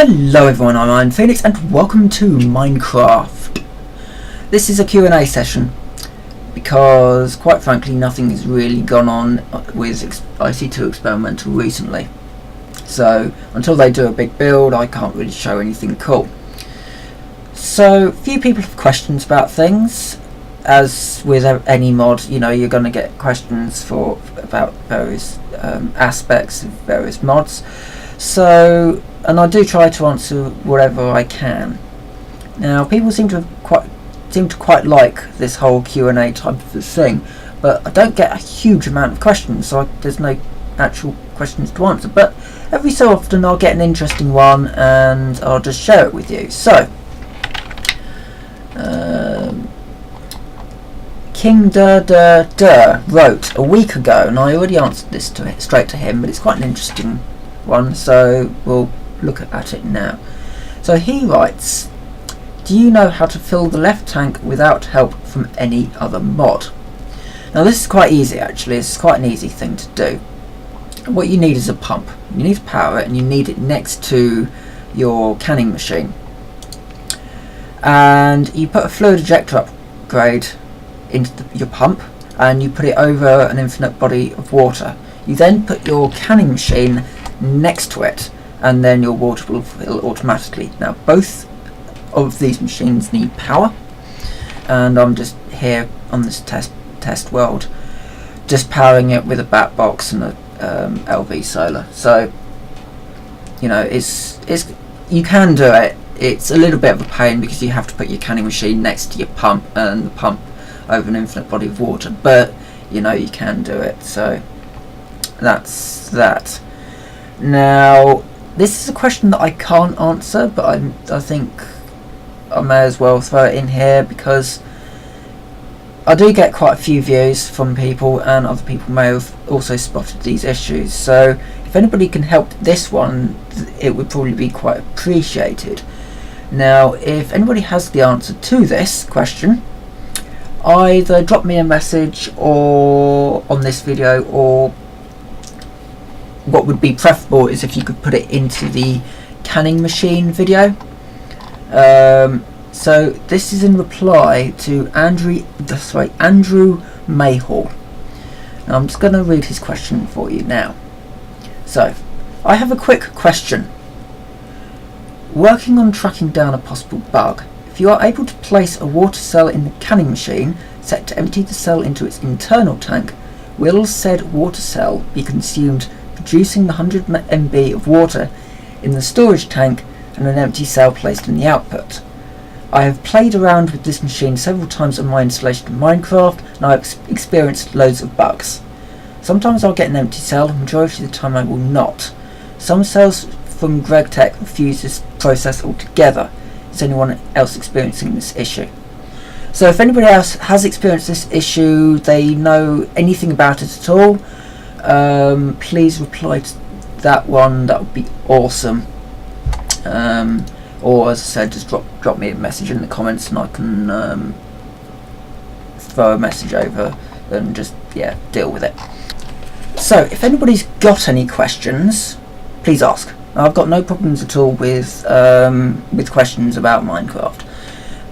Hello everyone, I'm Phoenix and welcome to Minecraft. This is a Q&A session because quite frankly nothing has really gone on with IC2 Experimental recently. So until they do a big build I can't really show anything cool. So few people have questions about things. As with any mod, you know, you're going to get questions about various aspects of various mods. So, and I do try to answer whatever I can. Now, people seem to quite like this whole Q&A type of thing, but I don't get a huge amount of questions, so there's no actual questions to answer. But every so often I'll get an interesting one, and I'll just share it with you. So, King wrote a week ago, and I already answered this straight to him, but it's quite an interesting one, so we'll look at it now. So he writes, do you know how to fill the left tank without help from any other mod? Now this is quite easy actually, it's quite an easy thing to do. What you need is a pump. You need to power it and you need it next to your canning machine. And you put a fluid ejector upgrade into your pump and you put it over an infinite body of water. You then put your canning machine next to it and then your water will fill automatically. Now both of these machines need power, and I'm just here on this test world just powering it with a bat box and a LV solar. So you know, it's you can do it. It's a little bit of a pain because you have to put your canning machine next to your pump and the pump over an infinite body of water, but you know, you can do it. So that's that. Now this is a question that I can't answer, but I think I may as well throw it in here because I do get quite a few views from people and other people may have also spotted these issues. So if anybody can help this one, it would probably be quite appreciated. Now if anybody has the answer to this question, either drop me a message or on this video, or what would be preferable is if you could put it into the canning machine video. So this is in reply to Andrew Mayhall. Now I'm just going to read his question for you now. So, I have a quick question. Working on tracking down a possible bug, if you are able to place a water cell in the canning machine set to empty the cell into its internal tank, will said water cell be consumed producing the 100 MB of water in the storage tank and an empty cell placed in the output? I have played around with this machine several times on my installation of Minecraft and I have experienced loads of bugs. Sometimes I'll get an empty cell, the majority of the time I will not. Some cells from GregTech refuse this process altogether. Is anyone else experiencing this issue? So if anybody else has experienced this issue, they know anything about it at all, please reply to that one. That would be awesome. Or as I said, just drop me a message in the comments and I can throw a message over and just deal with it. So if anybody's got any questions, please ask. I've got no problems at all with questions about Minecraft,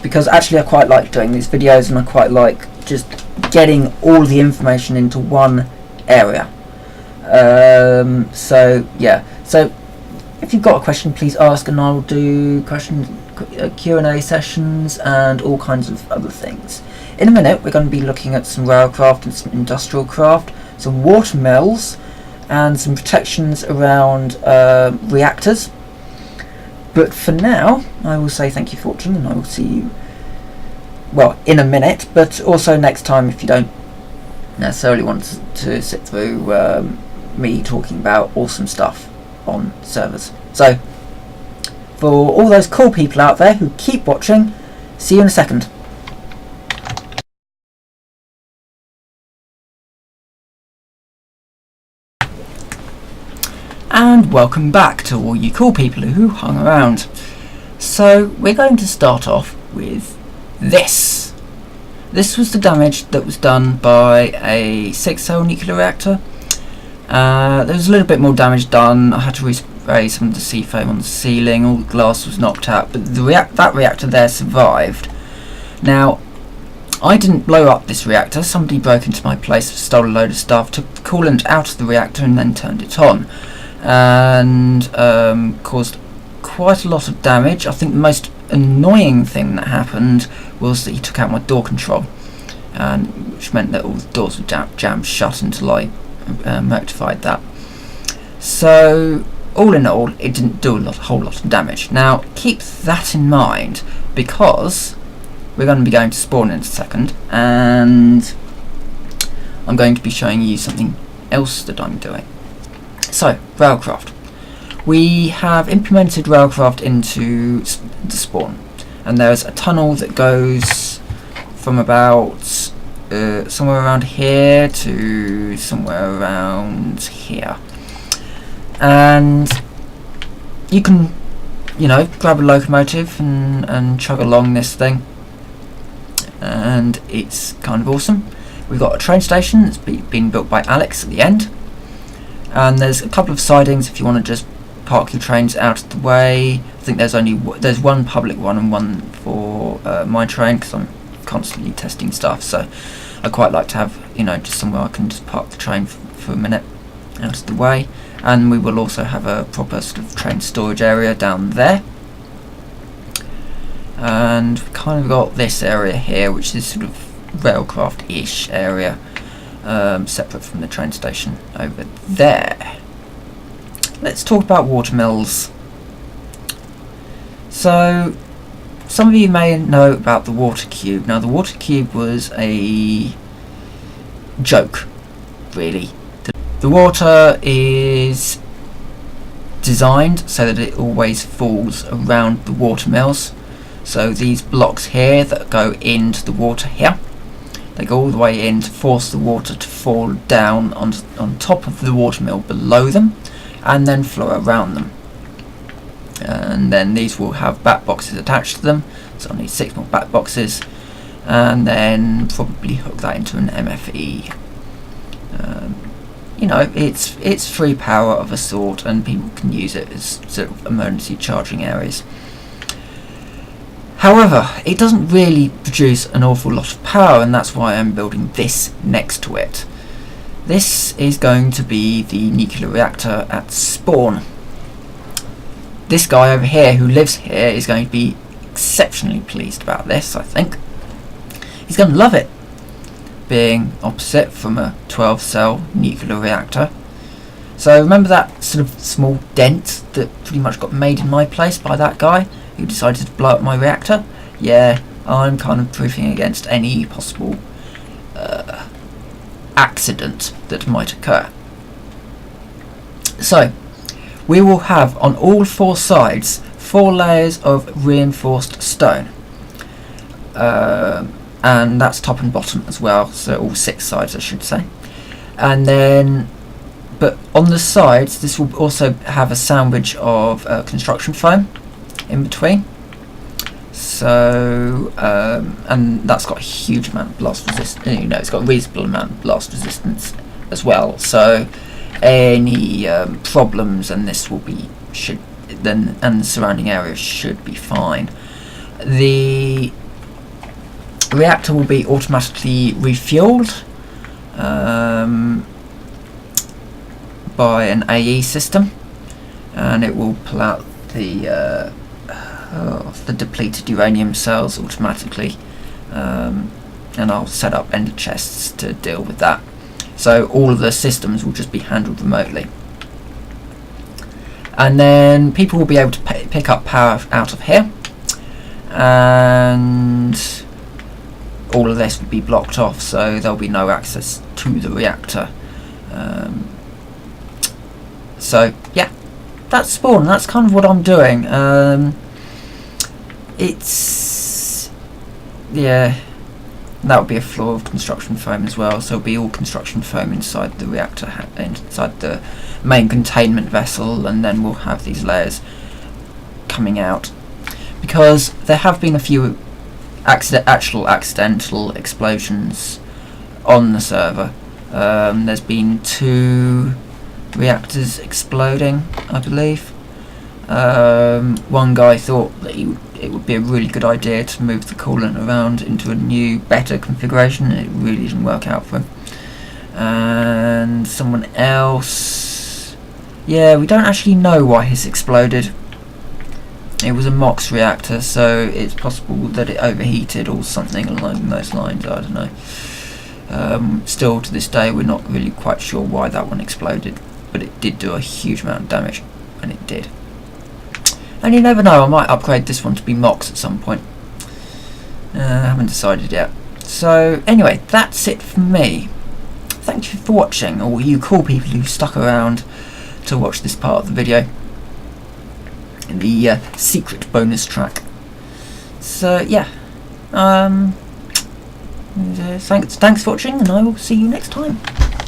because actually I quite like doing these videos and I quite like just getting all the information into one area. So yeah, so if you've got a question, please ask and I'll do Q&A sessions and all kinds of other things. In a minute we're going to be looking at some Railcraft and some Industrialcraft, some water mills and some protections around reactors. But for now I will say thank you for watching and I will see you, well, in a minute, but also next time if you don't necessarily want to sit through me talking about awesome stuff on servers. So for all those cool people out there who keep watching, see you in a second. And welcome back to all you cool people who hung around. So we're going to start off with this. This was the damage that was done by a 6-cell nuclear reactor. There was a little bit more damage done. I had to spray some of the seafoam on the ceiling. All the glass was knocked out, but that reactor there survived. Now, I didn't blow up this reactor. Somebody broke into my place, stole a load of stuff, took the coolant out of the reactor and then turned it on, and caused quite a lot of damage. I think the most annoying thing that happened was that he took out my door control, which meant that all the doors were jammed shut until I rectified that. So all in all, it didn't do a whole lot of damage. Now keep that in mind, because we're going to be going to spawn in a second, and I'm going to be showing you something else that I'm doing. So, Railcraft. We have implemented Railcraft into the spawn, and there's a tunnel that goes from about somewhere around here to somewhere around here. And you can, grab a locomotive and chug along this thing, and it's kind of awesome. We've got a train station that's been built by Alex at the end, and there's a couple of sidings if you want to just park your trains out of the way. I think there's one public one and one for my train, because I'm constantly testing stuff, so I quite like to have just somewhere I can just park the train for a minute out of the way. And we will also have a proper sort of train storage area down there. And we've kind of got this area here, which is sort of Railcraft-ish area, separate from the train station over there. Let's talk about watermills. So, some of you may know about the water cube. Now, the water cube was a joke, really. The water is designed so that it always falls around the watermills. So these blocks here that go into the water here, they go all the way in to force the water to fall down on top of the watermill below them, and then flow around them. And then these will have bat boxes attached to them, so I'll need 6 more bat boxes, and then probably hook that into an MFE. It's free power of a sort, and people can use it as sort of emergency charging areas. However, it doesn't really produce an awful lot of power, and that's why I'm building this next to it. This is going to be the nuclear reactor at spawn. This guy over here who lives here is going to be exceptionally pleased about this, I think. He's going to love it, being opposite from a 12-cell nuclear reactor. So remember that sort of small dent that pretty much got made in my place by that guy who decided to blow up my reactor? Yeah, I'm kind of proofing against any possible accident that might occur. So, we will have on all 4 sides 4 layers of reinforced stone. And that's top and bottom as well, so all 6 sides I should say. And then, but on the sides this will also have a sandwich of construction foam in between. So, and that's got a huge amount of blast resistance, it's got a reasonable amount of blast resistance as well, so any problems and this will be, and the surrounding area should be fine. The reactor will be automatically refueled by an AE system, and it will pull out the depleted uranium cells automatically, and I'll set up ender chests to deal with that. So all of the systems will just be handled remotely, and then people will be able to pick up power out of here, and all of this will be blocked off, so there'll be no access to the reactor. So yeah, that's spawn. That's kind of what I'm doing. That would be a floor of construction foam as well, so it'll be all construction foam inside the reactor, inside the main containment vessel, and then we'll have these layers coming out, because there have been a few actual accidental explosions on the server. There's been 2 reactors exploding, I believe, One guy thought that it would be a really good idea to move the coolant around into a new, better configuration, and it really didn't work out for him. And someone else, yeah, we don't actually know why his exploded. It was a MOX reactor, so it's possible that it overheated or something along those lines, I don't know. Still to this day we're not really quite sure why that one exploded, but it did do a huge amount of damage, and it did. And you never know, I might upgrade this one to be MOX at some point. I haven't decided yet. So anyway, that's it from me. Thank you for watching, all you cool people who stuck around to watch this part of the video. The secret bonus track. So yeah, thanks for watching, and I will see you next time.